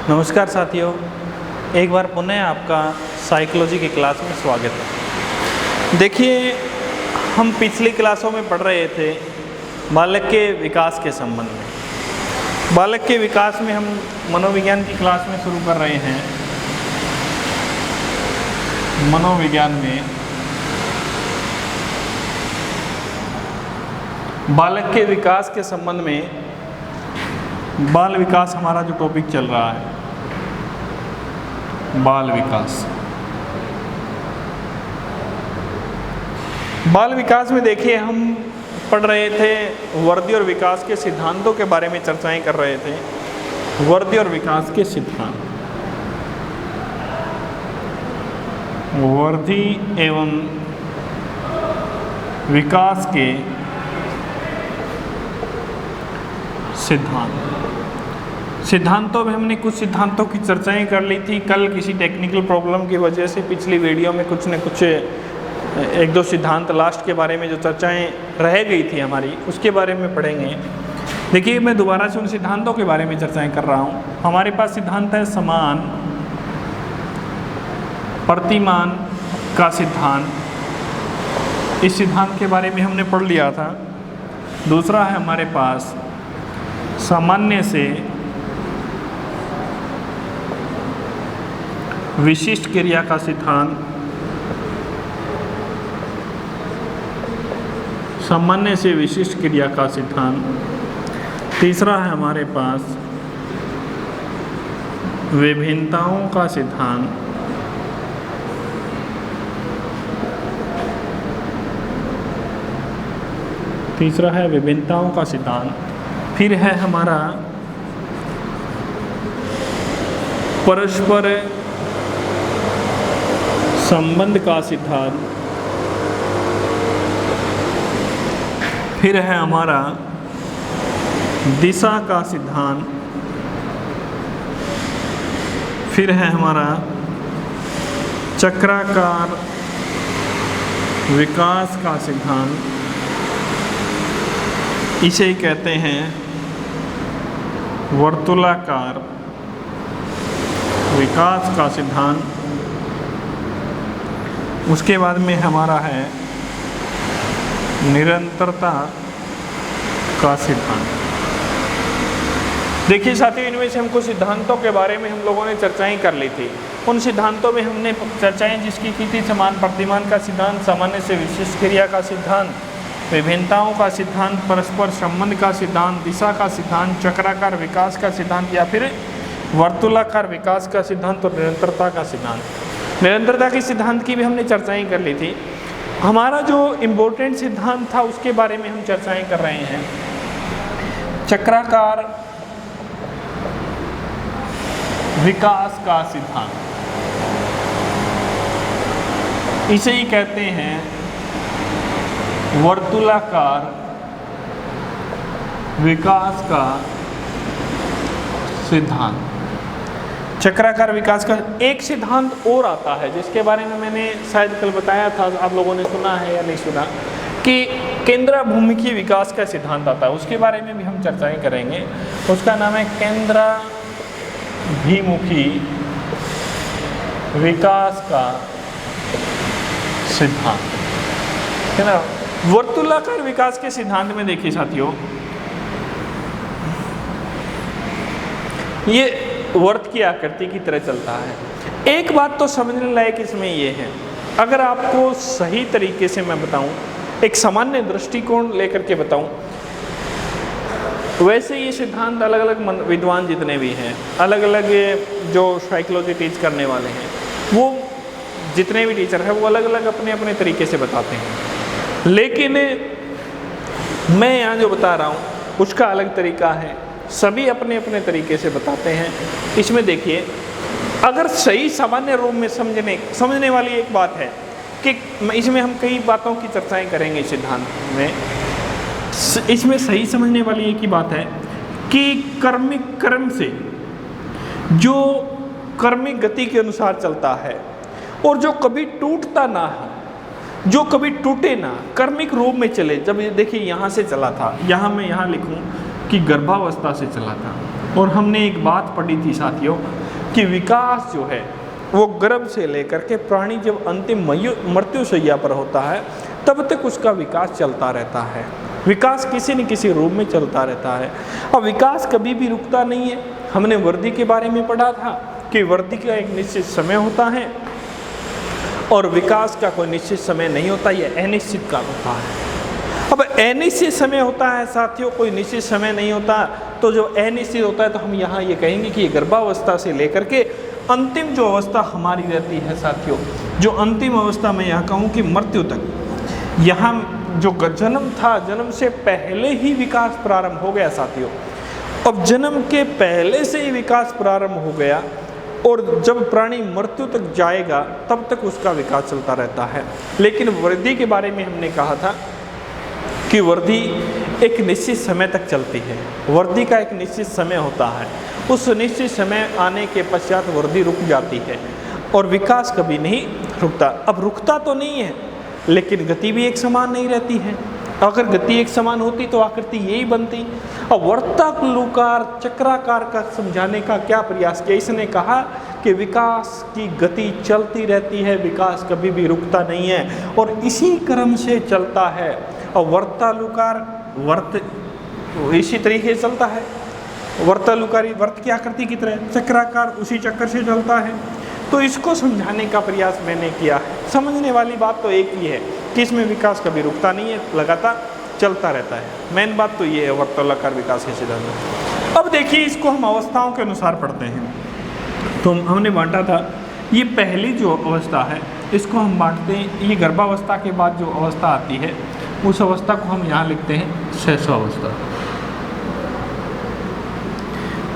नमस्कार साथियों, एक बार पुनः आपका साइकोलॉजी की क्लास में स्वागत है। देखिए, हम पिछली क्लासों में पढ़ रहे थे बालक के विकास के संबंध में। बालक के विकास में हम मनोविज्ञान की क्लास में शुरू कर रहे हैं। मनोविज्ञान में बालक के विकास के संबंध में बाल विकास हमारा जो टॉपिक चल रहा है, बाल विकास। बाल विकास में देखिए, हम पढ़ रहे थे वृद्धि और विकास के सिद्धांतों के बारे में चर्चाएं कर रहे थे। वृद्धि और विकास के सिद्धांत, वृद्धि एवं विकास के सिद्धांतों में हमने कुछ सिद्धांतों की चर्चाएं कर ली थी। कल किसी टेक्निकल प्रॉब्लम की वजह से पिछली वीडियो में कुछ न कुछ एक दो सिद्धांत लास्ट के बारे में जो चर्चाएं रह गई थी हमारी, उसके बारे में पढ़ेंगे। देखिए, मैं दोबारा से उन सिद्धांतों के बारे में चर्चाएं कर रहा हूं। हमारे पास सिद्धांत है समान प्रतिमान का सिद्धांत। इस सिद्धांत के बारे में हमने पढ़ लिया था। दूसरा है हमारे पास सामान्य से विशिष्ट क्रिया का सिद्धांत। सामान्य से विशिष्ट क्रिया का सिद्धांत। तीसरा है हमारे पास विभिन्नताओं का सिद्धांत। तीसरा है विभिन्नताओं का सिद्धांत। फिर है हमारा परस्पर संबंध का सिद्धांत। फिर है हमारा दिशा का सिद्धांत। फिर है हमारा चक्राकार विकास का सिद्धांत। इसे ही कहते हैं वर्तुलाकार विकास का सिद्धांत। उसके बाद में हमारा है निरंतरता का सिद्धांत। देखिए साथियों, इनमें से हम कुछ सिद्धांतों के बारे में हम लोगों ने चर्चाएं कर ली थी। उन सिद्धांतों में हमने चर्चाएं जिसकी की थी समान प्रतिमान का सिद्धांत, सामान्य से विशिष्ट क्रिया का सिद्धांत, विभिन्नताओं का सिद्धांत, परस्पर संबंध का सिद्धांत, दिशा का सिद्धांत, चक्राकार विकास का सिद्धांत या फिर वर्तुलाकार विकास का सिद्धांत और निरंतरता का सिद्धांत। निरंतरता के सिद्धांत की भी हमने चर्चाएं कर ली थी। हमारा जो इम्पोर्टेंट सिद्धांत था उसके बारे में हम चर्चाएं कर रहे हैं, चक्राकार विकास का सिद्धांत। इसे ही कहते हैं वर्तुलाकार विकास का सिद्धांत। चक्राकार विकास का एक सिद्धांत और आता है जिसके बारे में मैंने शायद कल बताया था, आप लोगों ने सुना है या नहीं सुना, कि केंद्राभिमुखी विकास का सिद्धांत आता है। उसके बारे में भी हम चर्चाएं करेंगे। उसका नाम है केंद्राभिमुखी विकास का सिद्धांत, है ना। वर्तुलाकार विकास के सिद्धांत में देखिए साथियों, ये वर्त की आकृति की तरह चलता है। एक बात तो समझने लायक इसमें ये है, अगर आपको सही तरीके से मैं बताऊं, एक सामान्य दृष्टिकोण लेकर के बताऊं, वैसे ये सिद्धांत अलग अलग विद्वान जितने भी हैं, अलग अलग जो साइकोलॉजी टीच करने वाले हैं, वो जितने भी टीचर हैं वो अलग अलग अपने अपने तरीके से बताते हैं। लेकिन मैं यहाँ जो बता रहा हूँ उसका अलग तरीका है। सभी अपने अपने तरीके से बताते हैं। इसमें देखिए, अगर सही सामान्य रूप में समझने वाली एक बात है कि इसमें हम कई बातों की चर्चाएं करेंगे सिद्धांत में। इसमें सही समझने वाली एक ही बात है कि कर्मिक कर्म से जो कर्मिक गति के अनुसार चलता है और जो कभी टूटता ना है, जो कभी टूटे ना, कर्मिक रूप में चले। जब देखिए यहाँ से चला था, यहाँ मैं यहाँ लिखूँ कि गर्भावस्था से चला था, और हमने एक बात पढ़ी थी साथियों कि विकास जो है वो गर्भ से लेकर के प्राणी जब अंतिम मृत्युशैया पर होता है तब तक उसका विकास चलता रहता है। विकास किसी न किसी रूप में चलता रहता है। अब विकास कभी भी रुकता नहीं है। हमने वृद्धि के बारे में पढ़ा था कि वृद्धि का एक निश्चित समय होता है और विकास का कोई निश्चित समय नहीं होता, यह अनिश्चित काल होता है। अब अनिश्चित समय होता है साथियों, कोई निश्चित समय नहीं होता। तो जो अनिश्चित होता है तो हम यहाँ ये कहेंगे कि ये गर्भावस्था से लेकर के अंतिम जो अवस्था हमारी रहती है साथियों, जो अंतिम अवस्था मैं यहाँ कहूँ कि मृत्यु तक, यहाँ जो जन्म था, जन्म से पहले ही विकास प्रारंभ हो गया साथियों। अब जन्म के पहले से ही विकास प्रारंभ हो गया और जब प्राणी मृत्यु तक जाएगा तब तक उसका विकास चलता रहता है। लेकिन वृद्धि के बारे में हमने कहा था कि वृद्धि एक निश्चित समय तक चलती है। वृद्धि का एक निश्चित समय होता है, उस निश्चित समय आने के पश्चात वृद्धि रुक जाती है और विकास कभी नहीं रुकता। अब रुकता तो नहीं है लेकिन गति भी एक समान नहीं रहती है। अगर गति एक समान होती तो आकृति यही बनती। अब वर्ताकार चक्राकार का समझाने का क्या प्रयास किया, इसने कहा कि विकास की गति चलती रहती है, विकास कभी भी रुकता नहीं है और इसी क्रम से चलता है। और वर्त इसी तरीके से चलता है। वर्तालुकारी वर्त की आकृति की तरह, चक्राकार उसी चक्कर से चलता है। तो इसको समझाने का प्रयास मैंने किया है। समझने वाली बात तो एक ही है कि इसमें विकास कभी रुकता नहीं है, लगातार चलता रहता है। मेन बात तो ये है वर्ताकार विकास के सिद्धांत। अब देखिए इसको हम अवस्थाओं के अनुसार पढ़ते हैं। तो हमने बांटा था, ये पहली जो अवस्था है इसको हम बांटते हैं, ये गर्भावस्था के बाद जो अवस्था आती है उस अवस्था को हम यहाँ लिखते हैं शैशवावस्था,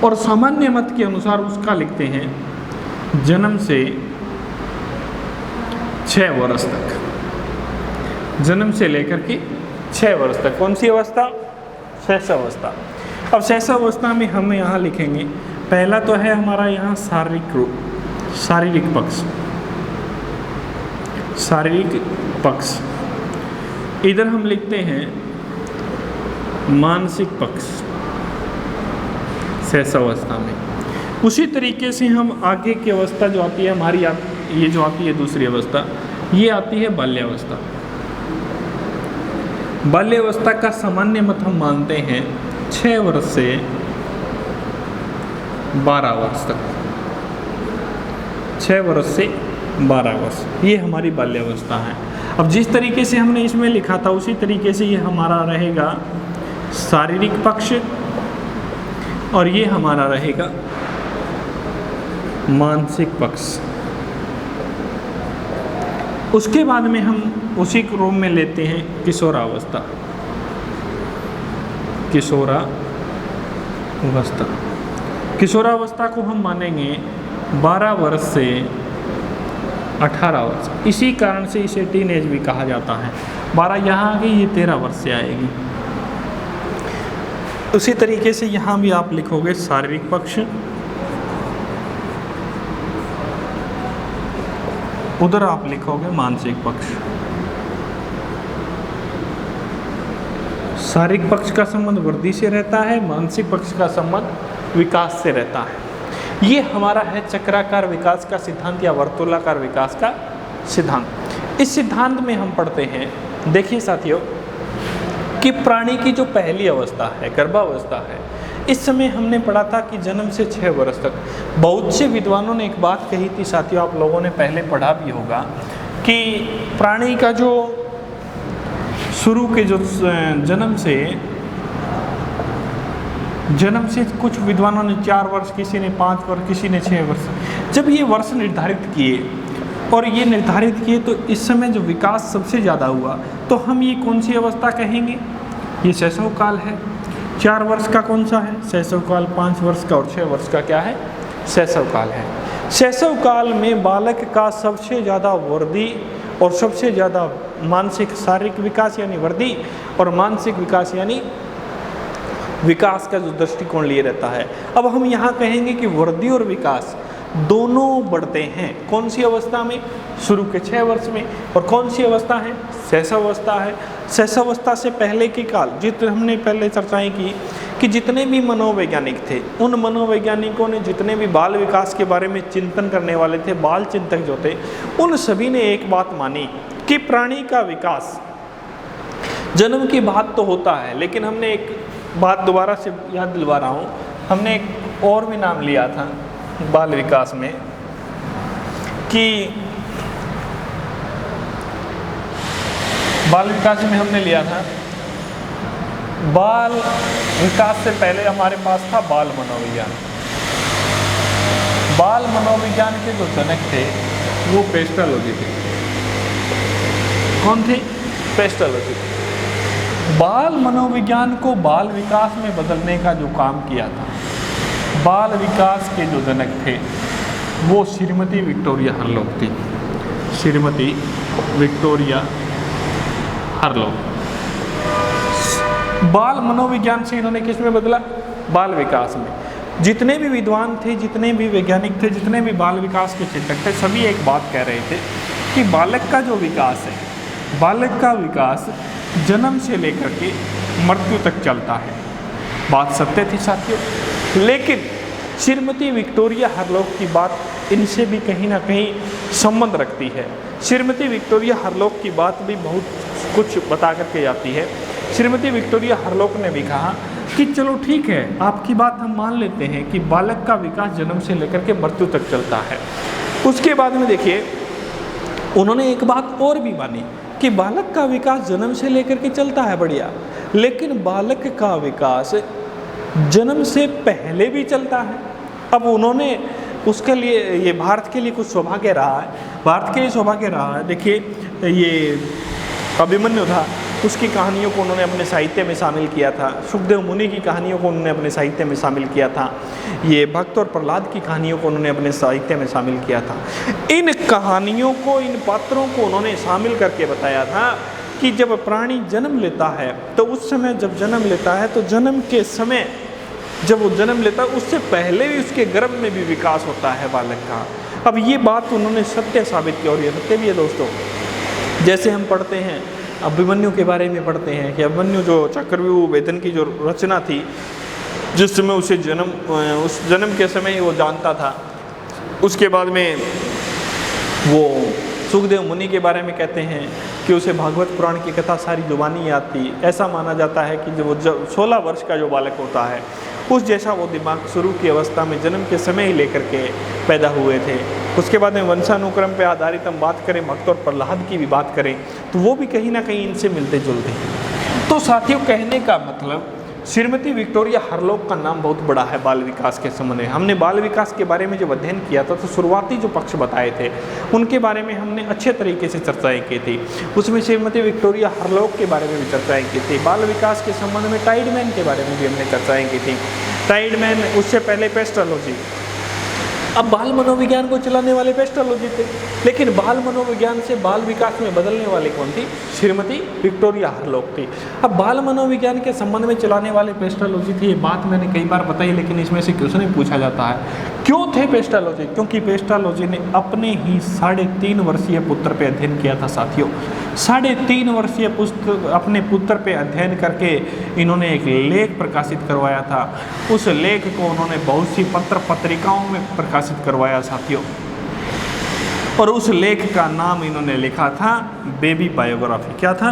और सामान्य मत के अनुसार उसका लिखते हैं जन्म से 6 वर्ष तक, जन्म से लेकर के 6 वर्ष तक। कौन सी अवस्था? शैशवावस्था। अब शैशवावस्था में हम यहाँ लिखेंगे, पहला तो है हमारा यहाँ शारीरिक पक्ष, शारीरिक पक्ष। इधर हम लिखते हैं मानसिक पक्ष शैशवावस्था में। उसी तरीके से हम आगे की अवस्था जो आती है हमारी, ये जो आती है दूसरी अवस्था, ये आती है बाल्यावस्था। बाल्यावस्था का सामान्य मत हम मानते हैं 6 वर्ष से 12 वर्ष तक, 6 वर्ष से 12 वर्ष, ये हमारी बाल्यावस्था है। अब जिस तरीके से हमने इसमें लिखा था उसी तरीके से ये हमारा रहेगा शारीरिक पक्ष और ये हमारा रहेगा मानसिक पक्ष। उसके बाद में हम उसी रूम में लेते हैं किशोरावस्था, किशोरावस्था। किशोरावस्था को हम मानेंगे 12 वर्ष से 18 वर्ष। इसी कारण से इसे टीनेज भी कहा जाता है। 12 यहाँ आ गई, ये 13 वर्ष से आएगी। उसी तरीके से यहाँ भी आप लिखोगे शारीरिक पक्ष, उधर आप लिखोगे मानसिक पक्ष। शारीरिक पक्ष का संबंध वृद्धि से रहता है, मानसिक पक्ष का संबंध विकास से रहता है। ये हमारा है चक्राकार विकास का सिद्धांत या वर्तुलाकार विकास का सिद्धांत। इस सिद्धांत में हम पढ़ते हैं, देखिए साथियों, कि प्राणी की जो पहली अवस्था है, गर्भावस्था है, इस समय हमने पढ़ा था कि जन्म से 6 वर्ष तक। बहुत से विद्वानों ने एक बात कही थी साथियों, आप लोगों ने पहले पढ़ा भी होगा, कि प्राणी का जो शुरू के जो जन्म से कुछ विद्वानों ने 4 वर्ष, किसी ने 5 वर्ष, किसी ने 6 वर्ष, जब ये वर्ष निर्धारित किए और ये निर्धारित किए तो इस समय जो विकास सबसे ज़्यादा हुआ, तो हम ये कौन सी अवस्था कहेंगे? ये शैशव काल है। 4 वर्ष का कौन सा है? शैशव काल। 5 वर्ष का और 6 वर्ष का क्या है? शैशव काल है। शैशव काल में बालक का सबसे ज़्यादा वृद्धि और सबसे ज़्यादा मानसिक शारीरिक विकास यानी वृद्धि और मानसिक विकास यानी विकास का जो दृष्टिकोण लिए रहता है। अब हम यहाँ कहेंगे कि वृद्धि और विकास दोनों बढ़ते हैं। कौन सी अवस्था में? शुरू के 6 वर्ष में। और कौन सी अवस्था है? शैशवावस्था है। शैशवावस्था से पहले के काल, जितने हमने पहले चर्चाएं की कि जितने भी मनोवैज्ञानिक थे, उन मनोवैज्ञानिकों ने जितने भी बाल विकास के बारे में चिंतन करने वाले थे, बाल चिंतक जो थे, उन सभी ने एक बात मानी कि प्राणी का विकास जन्म की बात तो होता है, लेकिन हमने एक बात दोबारा से याद दिलवा रहा हूँ, हमने एक और भी नाम लिया था बाल विकास में कि बाल विकास में हमने लिया था, बाल विकास से पहले हमारे पास था बाल मनोविज्ञान। बाल मनोविज्ञान के जो जनक थे वो पेस्टालोजी थे। कौन थे? पेस्टालोजी। बाल मनोविज्ञान को बाल विकास में बदलने का जो काम किया था, बाल विकास के जो जनक थे वो श्रीमती विक्टोरिया हरलोक थी। श्रीमती विक्टोरिया हरलोक। बाल मनोविज्ञान से इन्होंने किस में बदला? बाल विकास में। जितने भी विद्वान थे, जितने भी वैज्ञानिक थे, जितने भी बाल विकास के चिंतक थे, सभी एक बात कह रहे थे कि बालक का जो विकास है, बालक का विकास जन्म से लेकर के मृत्यु तक चलता है। बात सत्य थी साथियों, लेकिन श्रीमती विक्टोरिया हरलोक की बात इनसे भी कहीं ना कहीं संबंध रखती है। श्रीमती विक्टोरिया हरलोक की बात भी बहुत कुछ बता करके जाती है। श्रीमती विक्टोरिया हरलोक ने भी कहा कि चलो ठीक है, आपकी बात हम मान लेते हैं कि बालक का विकास जन्म से लेकर के मृत्यु तक चलता है। उसके बाद में देखिए उन्होंने एक बात और भी मानी कि बालक का विकास जन्म से लेकर के चलता है, बढ़िया, लेकिन बालक का विकास जन्म से पहले भी चलता है। अब उन्होंने उसके लिए, ये भारत के लिए कुछ सौभाग्य रहा है, भारत के लिए सौभाग्य रहा है। देखिए ये अभिमन्यु था, उसकी कहानियों को उन्होंने अपने साहित्य में शामिल किया था। सुखदेव मुनि की कहानियों को उन्होंने अपने साहित्य में शामिल किया था। ये भक्त और प्रहलाद की कहानियों को उन्होंने अपने साहित्य में शामिल किया था। इन कहानियों को, इन पात्रों को उन्होंने शामिल करके बताया था कि जब प्राणी जन्म लेता है तो उस समय जब जन्म लेता है तो जन्म के समय जब वो जन्म लेता है उससे पहले भी उसके गर्भ में भी विकास होता है बालक का। अब ये बात उन्होंने सत्य साबित की और ये सत्य भी है दोस्तों। जैसे हम पढ़ते हैं अभिमन्यु के बारे में पढ़ते हैं कि अभिमन्यु जो चक्रव्यूह वेदन की जो रचना थी, जिस समय उसे उस जन्म के समय ही वो जानता था, उसके बाद में वो सुखदेव मुनि के बारे में कहते हैं कि उसे भागवत पुराण की कथा सारी जुबानी याद थी। ऐसा माना जाता है कि जब 16 वर्ष का जो बालक होता है उस जैसा वो दिमाग शुरू की अवस्था में जन्म के समय ही लेकर के पैदा हुए थे। उसके बाद में वंशानुक्रम पे आधारित हम बात करें, भक्त और प्रहलाद की भी बात करें तो वो भी कहीं ना कहीं इनसे मिलते जुलते हैं। तो साथियों कहने का मतलब श्रीमती विक्टोरिया हरलोक का नाम बहुत बड़ा है बाल विकास के संबंध में। हमने बाल विकास के बारे में जब अध्ययन किया था तो शुरुआती जो पक्ष बताए थे उनके बारे में हमने अच्छे तरीके से चर्चाएं की थी। उसमें श्रीमती विक्टोरिया हरलोक के बारे में भी चर्चाएं की थी। बाल विकास के संबंध में टाइडमैन के बारे में भी हमने चर्चाएं की थी। टाइडमैन, उससे पहले पेस्टालोजी। अब बाल मनोविज्ञान को चलाने वाले पेस्टालोजी थे, लेकिन बाल मनोविज्ञान से बाल विकास में बदलने वाले कौन थी? श्रीमती विक्टोरिया हरलोक थी। अब बाल मनोविज्ञान के संबंध में चलाने वाले पेस्टालोजी थी, ये बात मैंने कई बार बताई, लेकिन इसमें से क्वेश्चन ही पूछा जाता है क्यों थे पेस्टालोजी? क्योंकि पेस्टालोजी ने अपने ही 3.5 वर्षीय पुत्र पे अध्ययन किया था साथियों। 3.5 वर्षीय अपने पुत्र पे अध्ययन करके इन्होंने एक लेख प्रकाशित करवाया था। उस लेख को उन्होंने बहुत सी पत्र पत्रिकाओं में प्रकाशित करवाया साथियों, और उस लेख का नाम इन्होंने लिखा था बेबी बायोग्राफी। क्या था?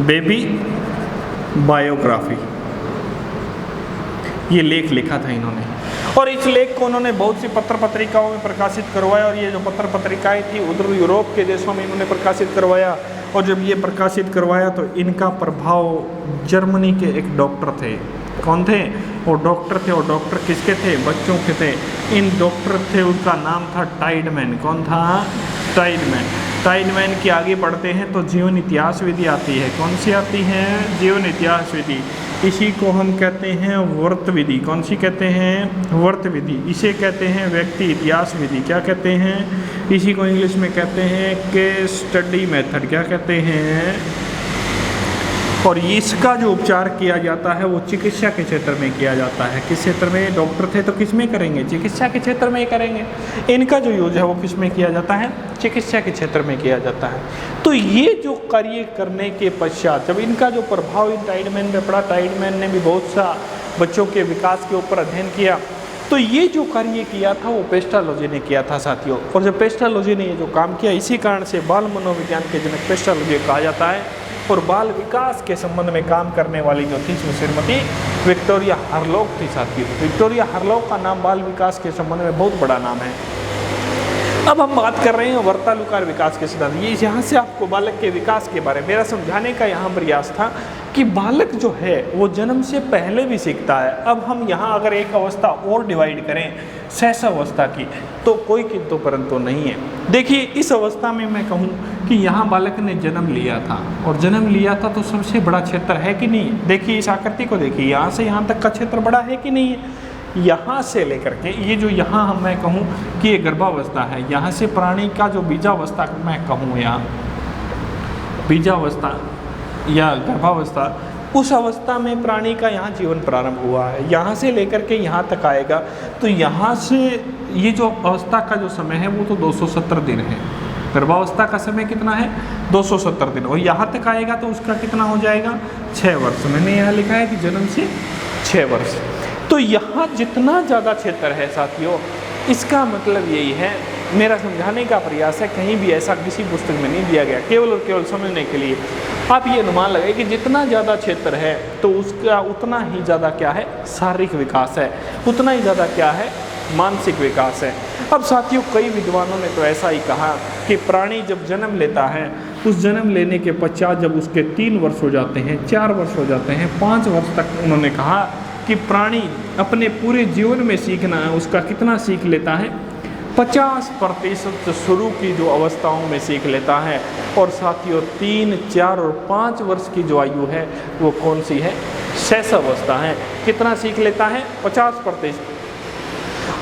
Baby biography. ये लेख लिखा था इन्होंने, और इस लेख को उन्होंने बहुत सी पत्र पत्रिकाओं में प्रकाशित करवाया। और ये जो पत्र पत्रिकाएं थी उधर यूरोप के देशों में इन्होंने प्रकाशित करवाया। और जब ये प्रकाशित करवाया तो इनका प्रभाव जर्मनी के एक डॉक्टर थे। कौन थे? वो डॉक्टर थे। और डॉक्टर किसके थे? बच्चों के थे। इन डॉक्टर थे, उनका नाम था टाइडमैन। कौन था? टाइडमैन। टाइडमैन की आगे बढ़ते हैं तो जीवन इतिहास विधि आती है। कौन सी आती है? जीवन इतिहास विधि। इसी को हम कहते हैं वर्त विधि। कौन सी कहते हैं? वर्त विधि। इसे कहते हैं व्यक्ति इतिहास विधि। क्या कहते हैं? इसी को इंग्लिश में कहते हैं केस स्टडी मेथड। क्या कहते हैं? और इसका जो उपचार किया जाता है वो चिकित्सा के क्षेत्र में किया जाता है। किस क्षेत्र में? डॉक्टर थे तो किस में करेंगे? चिकित्सा के क्षेत्र में करेंगे। इनका जो यूज है वो किस में किया जाता है? चिकित्सा के क्षेत्र में किया जाता है। तो ये जो कार्य करने के पश्चात जब इनका जो प्रभाव इन टाइडमैन पे पड़ा, टाइडमैन ने भी बहुत बच्चों के विकास के ऊपर अध्ययन किया। तो ये जो कार्य किया था वो पेस्टालोजी ने किया था साथियों। और जब पेस्टालोजी ने ये जो काम किया, इसी कारण से बाल मनोविज्ञान के जनक पेस्टालोजी कहा जाता है। और बाल विकास के संबंध में काम करने वाली जो थी वो श्रीमती विक्टोरिया हार्लॉक थी साथियों। विक्टोरिया हार्लॉक का नाम बाल विकास के संबंध में बहुत बड़ा नाम है। अब हम बात कर रहे हैं वर्तानुकार विकास के सिद्धांत। ये यहाँ से आपको बालक के विकास के बारे में मेरा समझाने का यहाँ प्रयास था कि बालक जो है वो जन्म से पहले भी सीखता है। अब हम यहाँ अगर एक अवस्था और डिवाइड करें शैशवावस्था की, तो कोई किंतु परंतु नहीं है। देखिए, इस अवस्था में मैं कहूँ कि यहाँ बालक ने जन्म लिया था, और जन्म लिया था तो सबसे बड़ा क्षेत्र है कि नहीं। देखिए इस आकृति को देखिए, यहाँ से यहाँ तक का क्षेत्र बड़ा है कि नहीं है। यहाँ से लेकर के ये जो यहाँ हम मैं कहूँ कि ये गर्भावस्था है, यहाँ से प्राणी का जो बीजावस्था मैं कहूँ, यहाँ बीजावस्था या गर्भावस्था, उस अवस्था में प्राणी का यहाँ जीवन प्रारंभ हुआ है। यहाँ से लेकर के यहाँ तक आएगा तो यहाँ से ये जो अवस्था का जो समय है वो तो 270 दिन है। गर्भावस्था का समय कितना है? 270 दिन। और यहाँ तक आएगा तो उसका कितना हो जाएगा? 6 वर्ष। मैंने यहाँ लिखा है कि जन्म से 6 वर्ष। तो यहाँ जितना ज़्यादा क्षेत्र है साथियों, इसका मतलब यही है, मेरा समझाने का प्रयास है, कहीं भी ऐसा किसी पुस्तक में नहीं दिया गया, केवल और केवल समझने के लिए आप ये अनुमान लगाए कि जितना ज़्यादा क्षेत्र है तो उसका उतना ही ज़्यादा क्या है? शारीरिक विकास है, उतना ही ज़्यादा क्या है? मानसिक विकास है। अब साथियों, कई विद्वानों ने तो ऐसा ही कहा कि प्राणी जब जन्म लेता है, उस जन्म लेने के पश्चात जब उसके 3 वर्ष हो जाते हैं, 4 वर्ष हो जाते हैं, 5 वर्ष तक उन्होंने कहा कि प्राणी अपने पूरे जीवन में सीखना है, उसका कितना सीख लेता है? 50% शुरू की जो अवस्थाओं में सीख लेता है। और साथियों 3, 4 और 5 वर्ष की जो आयु है वो कौन सी है? शैशवावस्था है। कितना सीख लेता है? 50%।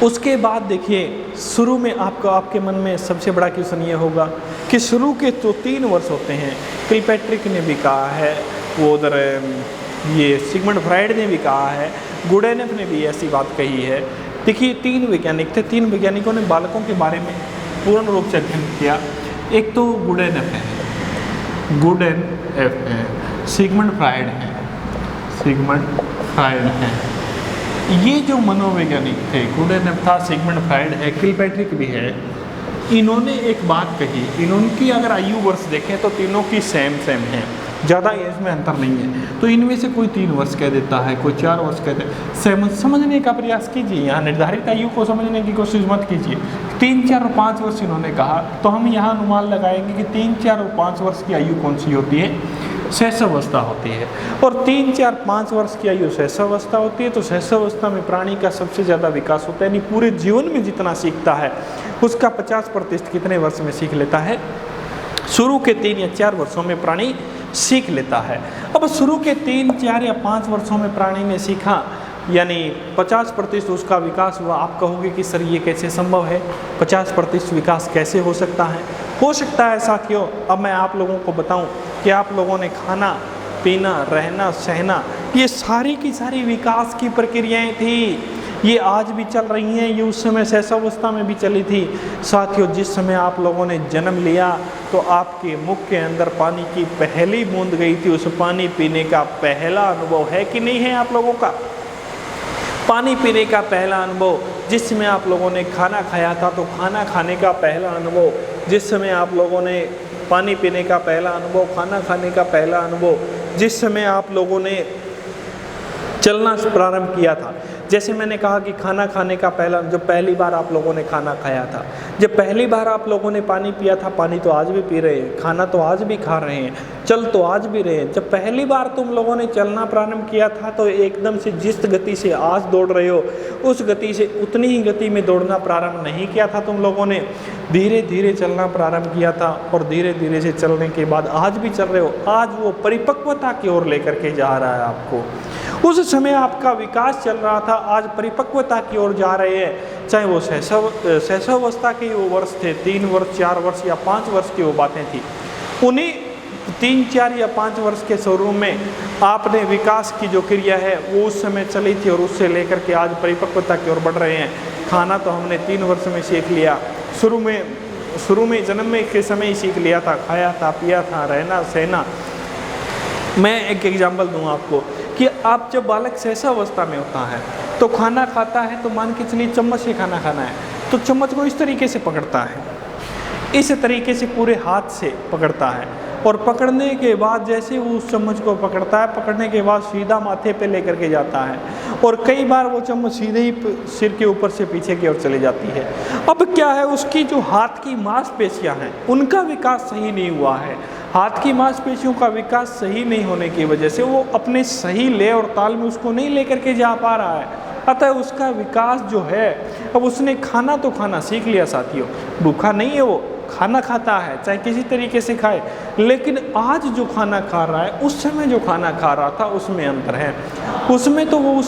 उसके बाद देखिए, शुरू में आपके मन में सबसे बड़ा क्वेश्चन ये होगा कि शुरू के तो 3 वर्ष होते हैं। किलपैट्रिक ने भी कहा है, वो उधर ये सिगमंड फ्राइड ने भी कहा है, गुडेनेफ ने भी ऐसी बात कही है। देखिए 3 वैज्ञानिक थे, 3 वैज्ञानिकों ने बालकों के बारे में पूर्ण रूप से अध्ययन किया। एक तो गुडेनेफ है, सिगमंड फ्राइड है, ये जो मनोवैज्ञानिक थे, गुडेनेफ था, सिगमंड फ्राइड है, किलपैट्रिक भी है। इन्होंने एक बात कही, इनकी अगर आयु वर्ष देखें तो तीनों की सेम है, ज़्यादा इसमें अंतर नहीं है। तो इनमें से कोई 3 वर्ष कह देता है, कोई 4 वर्ष कह देता है। समझने का प्रयास कीजिए, यहाँ निर्धारित आयु को समझने की कोशिश मत कीजिए। 3, 4 और 5 वर्ष इन्होंने कहा, तो हम यहाँ अनुमान लगाएंगे कि 3, 4 और 5 वर्ष की आयु कौन सी होती है? शैशवावस्था होती है। और 3, 4, 5 वर्ष की आयु शैशवावस्था होती है। तो शैशवावस्था में प्राणी का सबसे ज़्यादा विकास होता है, यानी पूरे जीवन में जितना सीखता है उसका 50% कितने वर्ष में सीख लेता है? शुरू के 3 या 4 वर्षों में प्राणी सीख लेता है। अब शुरू के 3, 4 या 5 वर्षों में प्राणी ने सीखा, यानी 50% उसका विकास हुआ। आप कहोगे कि सर ये कैसे संभव है? 50% विकास कैसे हो सकता है? हो सकता है साथियों, अब मैं आप लोगों को बताऊं कि आप लोगों ने खाना पीना, रहना, सहना, ये सारी की सारी विकास की प्रक्रियाएं थी। ये आज भी चल रही हैं, ये उस समय शैशवावस्था में भी चली थी। साथियों, जिस समय आप लोगों ने जन्म लिया तो आपके मुख के अंदर पानी की पहली बूंद गई थी। उस पानी पीने का पहला अनुभव है कि नहीं है आप लोगों का? पानी पीने का पहला अनुभव, जिस समय आप लोगों ने खाना खाया था तो खाना खाने का पहला अनुभव, जिस समय आप लोगों ने पानी पीने का पहला अनुभव, खाना खाने का पहला अनुभव, जिस समय आप लोगों ने चलना प्रारंभ किया था। जैसे मैंने कहा कि खाना खाने का पहला, जब पहली बार आप लोगों ने खाना खाया था, जब पहली बार आप लोगों ने पानी पिया था, पानी तो आज भी पी रहे हैं, खाना तो आज भी खा रहे हैं, चल तो आज भी रहे हैं। जब पहली बार तुम लोगों ने चलना प्रारंभ किया था तो एकदम से जिस गति से आज दौड़ रहे हो उस गति से उतनी ही गति में दौड़ना प्रारंभ नहीं किया था तुम लोगों ने, धीरे धीरे चलना प्रारंभ किया था और धीरे धीरे से चलने के बाद आज भी चल रहे हो। आज वो परिपक्वता की ओर लेकर के जा रहा है आपको। उस समय आपका विकास चल रहा था, आज परिपक्वता की ओर जा रहे हैं। चाहे वो शैशवावस्था के वो वर्ष थे, 3 वर्ष, 4 वर्ष या 5 वर्ष की वो बातें थी। उन्हीं 3, 4 या 5 वर्ष के स्वरूप में आपने विकास की जो क्रिया है वो उस समय चली थी और उससे लेकर के आज परिपक्वता की ओर बढ़ रहे हैं। खाना तो हमने 3 वर्ष में सीख लिया, शुरू में जन्म में के समय ही सीख लिया था, खाया था, पिया था, रहना सहना मैं एक एग्जाम्पल दूँ आपको कि आप जब बालक सहसावस्था में होता है तो खाना खाता है, तो मान के चलिए चम्मच से खाना खाना है, तो चम्मच को इस तरीके से पकड़ता है, इस तरीके से पूरे हाथ से पकड़ता है, और पकड़ने के बाद जैसे वो उस चम्मच को पकड़ता है, पकड़ने के बाद सीधा माथे पे लेकर के जाता है, और कई बार वो चम्मच सीधे ही सिर के ऊपर से पीछे की ओर चली जाती है। अब क्या है, उसकी जो हाथ की मांसपेशियां हैं उनका विकास सही नहीं हुआ है। हाथ की मांसपेशियों का विकास सही नहीं होने की वजह से वो अपने सही लय और ताल में उसको नहीं लेकर के जा पा रहा है, अतः उसका विकास जो है, अब उसने खाना तो खाना सीख लिया साथियों, भूखा नहीं है, वो खाना खाता है चाहे किसी तरीके से खाए, लेकिन आज जो खाना खा रहा है उस समय जो खाना खा रहा था उसमें अंतर है। उसमें तो वो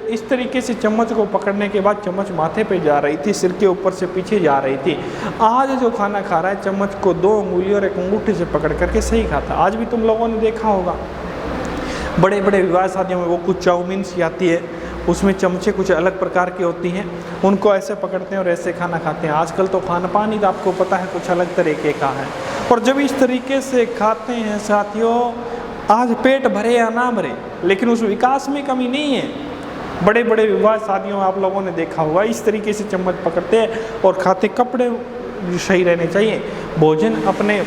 इस तरीके से चम्मच को पकड़ने के बाद चम्मच माथे पे जा रही थी, सिर के ऊपर से पीछे जा रही थी। आज जो खाना खा रहा है चम्मच को 2 उंगलियों और 1 अंगूठे से पकड़ करके सही खाता। आज भी तुम लोगों ने देखा होगा बड़े बड़े विवाह शादियों में वो कुछ चाउमीन सी आती है, उसमें चमचे कुछ अलग प्रकार की होती हैं, उनको ऐसे पकड़ते हैं और ऐसे खाना खाते हैं। आजकल तो खाना पानी तो आपको पता है कुछ अलग तरीके का है, और जब इस तरीके से खाते हैं साथियों, आज पेट भरे या ना भरे लेकिन उस विकास में कमी नहीं है। बड़े बड़े विवाह शादियों में आप लोगों ने देखा होगा इस तरीके से चम्मच पकड़ते हैं और खाते। कपड़े सही रहने चाहिए, भोजन अपने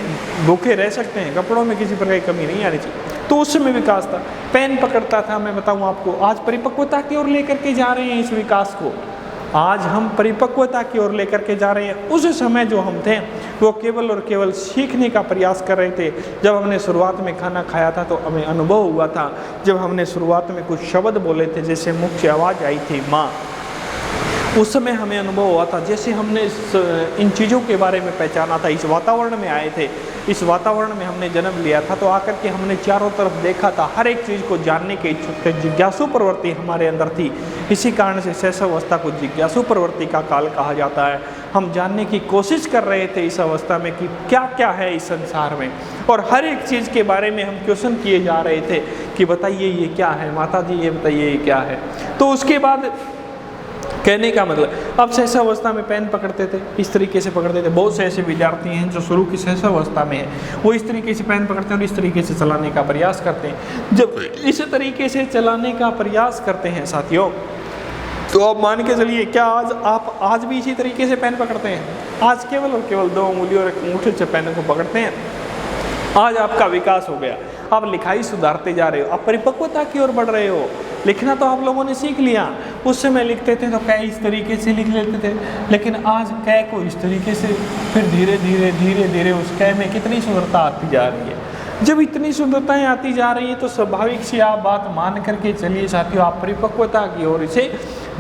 भूखे रह सकते हैं, कपड़ों में किसी प्रकार की कमी नहीं आनी चाहिए। तो उस समय विकास था, पेन पकड़ता था, मैं बताऊं आपको, आज परिपक्वता की ओर लेकर के जा रहे हैं इस विकास को। आज हम परिपक्वता की ओर लेकर के जा रहे हैं। उस समय जो हम थे वो केवल और केवल सीखने का प्रयास कर रहे थे। जब हमने शुरुआत में खाना खाया था तो हमें अनुभव हुआ था, जब हमने शुरुआत में कुछ शब्द बोले थे, जैसे मुख्य आवाज़ आई थी माँ, उस समय हमें अनुभव हुआ था, जैसे हमने इन चीज़ों के बारे में पहचाना था, इस वातावरण में आए थे, इस वातावरण में हमने जन्म लिया था, तो आकर के हमने चारों तरफ देखा था, हर एक चीज़ को जानने के इच्छुक थे, जिज्ञासु प्रवृत्ति हमारे अंदर थी। इसी कारण से शैशवावस्था को जिज्ञासु प्रवृत्ति का काल कहा जाता है। हम जानने की कोशिश कर रहे थे इस अवस्था में कि क्या क्या है इस संसार में, और हर एक चीज़ के बारे में हम क्वेश्चन किए जा रहे थे कि बताइए ये क्या है, माता जी ये बताइए ये क्या है। तो उसके बाद कहने का मतलब, अब शैशवावस्था में पेन पकड़ते थे, इस तरीके से पकड़ते थे। बहुत से ऐसे विद्यार्थी हैं जो शुरू की शैशवावस्था में है, वो इस तरीके से पेन पकड़ते हैं और इस तरीके से चलाने का प्रयास करते हैं। जब इस तरीके से चलाने का प्रयास करते हैं साथियों, तो आप मान के चलिए, क्या आप आज भी इसी तरीके से पेन पकड़ते हैं? आज केवल और केवल 2 उंगलियों और 1 अंगूठे से पेन को पकड़ते हैं। आज आपका विकास हो गया, आप लिखाई सुधारते जा रहे हो, आप परिपक्वता की ओर बढ़ रहे हो। लिखना तो आप लोगों ने सीख लिया, उस समय लिखते थे तो कै इस तरीके से लिख लेते थे, लेकिन आज कै को इस तरीके से, फिर धीरे धीरे धीरे धीरे उस कै में कितनी सुंदरता आती जा रही है। जब इतनी सुंदरताएं आती जा रही है तो स्वाभाविक सी आप बात मान करके चलिए साथियों, आप परिपक्वता की ओर इसे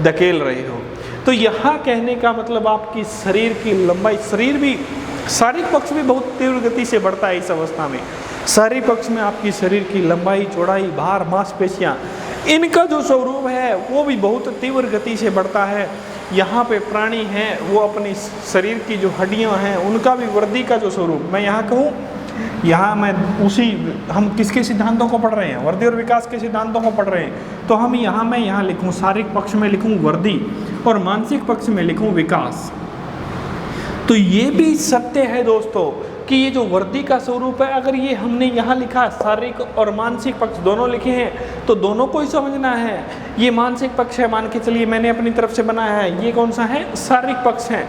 धकेल रहे हो। तो यहाँ कहने का मतलब आपकी शरीर की लंबाई, शरीर भी, शारीरिक पक्ष भी बहुत तीव्र गति से बढ़ता है इस अवस्था में। शारीरिक पक्ष में आपकी शरीर की लंबाई, चौड़ाई, भार, मांसपेशियाँ, इनका जो स्वरूप है वो भी बहुत तीव्र गति से बढ़ता है। यहाँ पे प्राणी हैं, वो अपनी शरीर की जो हड्डियाँ हैं उनका भी वृद्धि का जो स्वरूप, मैं यहाँ कहूँ, यहाँ मैं हम किसके सिद्धांतों को पढ़ रहे हैं? वृद्धि और विकास के सिद्धांतों को पढ़ रहे हैं। तो हम मैं यहाँ लिखूँ, शारीरिक पक्ष में लिखूँ वृद्धि और मानसिक पक्ष में लिखूँ विकास। तो ये भी सत्य है दोस्तों कि ये जो वृद्धि का स्वरूप है, अगर ये हमने यहाँ लिखा शारीरिक और मानसिक पक्ष दोनों लिखे हैं तो दोनों को ही समझना है। ये मानसिक पक्ष है, मान के चलिए मैंने अपनी तरफ से बनाया है, ये कौन सा है? शारीरिक पक्ष है।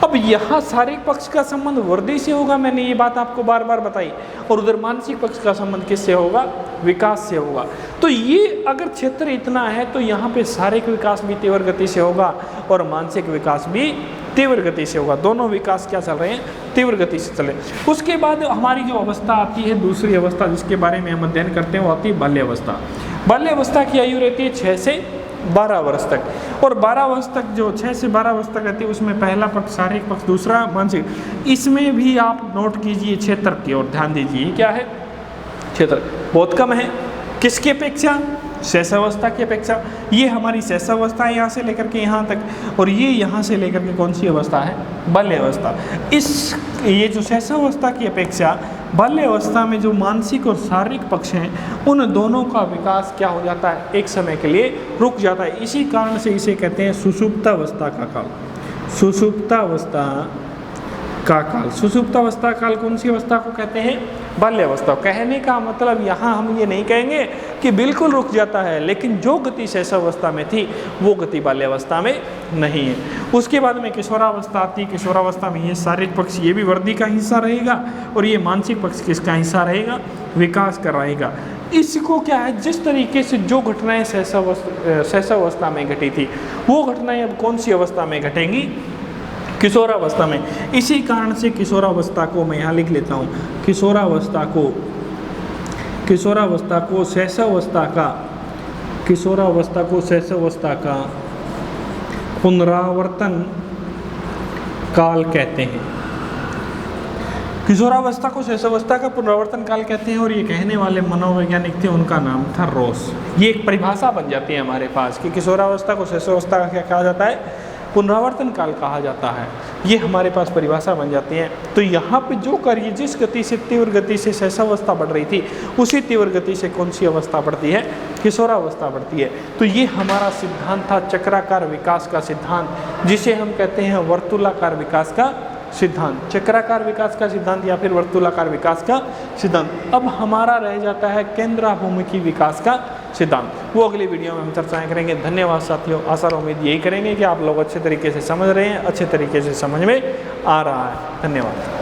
अब यहाँ शारीरिक पक्ष का संबंध वृद्धि से होगा, मैंने ये बात आपको बार बार बताई, और उधर मानसिक पक्ष का संबंध किससे होगा? विकास से होगा। तो ये अगर क्षेत्र इतना है तो यहाँ पे शारीरिक विकास भी तीव्र गति से होगा और मानसिक विकास भी तीव्र गति से होगा। दोनों विकास क्या चल रहे हैं? तीव्र गति से चले। उसके बाद हमारी जो अवस्था आती है, दूसरी अवस्था जिसके बारे में हम अध्ययन करते हैं, वो आती है बाल्यावस्था। बाल्यावस्था की आयु रहती है 6 से 12 वर्ष तक, और 12 वर्ष तक जो 6 से 12 वर्ष तक रहती है उसमें पहला पक्ष शारीरिक पक्ष, दूसरा मानसिक। इसमें भी आप नोट कीजिए क्षेत्र की ओर ध्यान दीजिए। क्या है? क्षेत्र बहुत कम है, किसकी अपेक्षा? शैशवावस्था की अपेक्षा। ये हमारी शैशवावस्था है यहाँ से लेकर के यहाँ तक, और ये यहाँ से लेकर के कौन सी अवस्था है? बाल्यावस्था। ये जो शैशवावस्था की अपेक्षा बाल्यावस्था में जो मानसिक और शारीरिक पक्ष हैं उन दोनों का विकास क्या हो जाता है? एक समय के लिए रुक जाता है। इसी कारण से इसे कहते हैं सुषुप्तावस्था का काल। सुषुप्तावस्था का काल। सुषुप्तावस्था काल कौन सी अवस्था को कहते हैं? बाल्यावस्था। कहने का मतलब यहाँ हम ये नहीं कहेंगे कि बिल्कुल रुक जाता है, लेकिन जो गति शैशवावस्था में थी वो गति बाल्यावस्था में नहीं है। उसके बाद में किशोरावस्था आती है। किशोरावस्था में ये शारीरिक पक्ष ये भी वृद्धि का हिस्सा रहेगा और ये मानसिक पक्ष किसका हिस्सा रहेगा, विकास का रहेगा। इसको क्या है, जिस तरीके से जो घटनाएं शैशवावस्था में घटी थी वो घटनाएं अब कौन सी अवस्था में घटेंगी, किशोरावस्था में। इसी कारण से किशोरावस्था को मैं यहाँ लिख लेता हूँ, किशोरावस्था को शैशवावस्था का पुनरावर्तन काल कहते हैं। किशोरावस्था को शैशवावस्था का पुनरावर्तन काल कहते हैं और ये कहने वाले मनोवैज्ञानिक थे, उनका नाम था रोस। ये एक परिभाषा बन जाती है हमारे पास कि किशोरावस्था को शैशवावस्था का क्या कहा जाता है, पुनरावर्तन काल कहा जाता है। ये हमारे पास परिभाषा बन जाती है। तो यहाँ पे जो कार्य जिस गति से तीव्र गति से शैशवावस्था बढ़ रही थी उसी तीव्र गति से कौन सी अवस्था बढ़ती है, किशोरावस्था बढ़ती है। तो ये हमारा सिद्धांत था चक्राकार विकास का सिद्धांत, जिसे हम कहते हैं वर्तुलाकार विकास का सिद्धांत, चक्राकार विकास का सिद्धांत या फिर वर्तुलाकार विकास का सिद्धांत। अब हमारा रह जाता है केंद्राभिमुखी विकास का सिद्धांत, वो अगली वीडियो में हम चर्चाएं करेंगे। धन्यवाद साथियों, आशा और उम्मीद यही करेंगे कि आप लोग अच्छे तरीके से समझ रहे हैं, अच्छे तरीके से समझ में आ रहा है। धन्यवाद।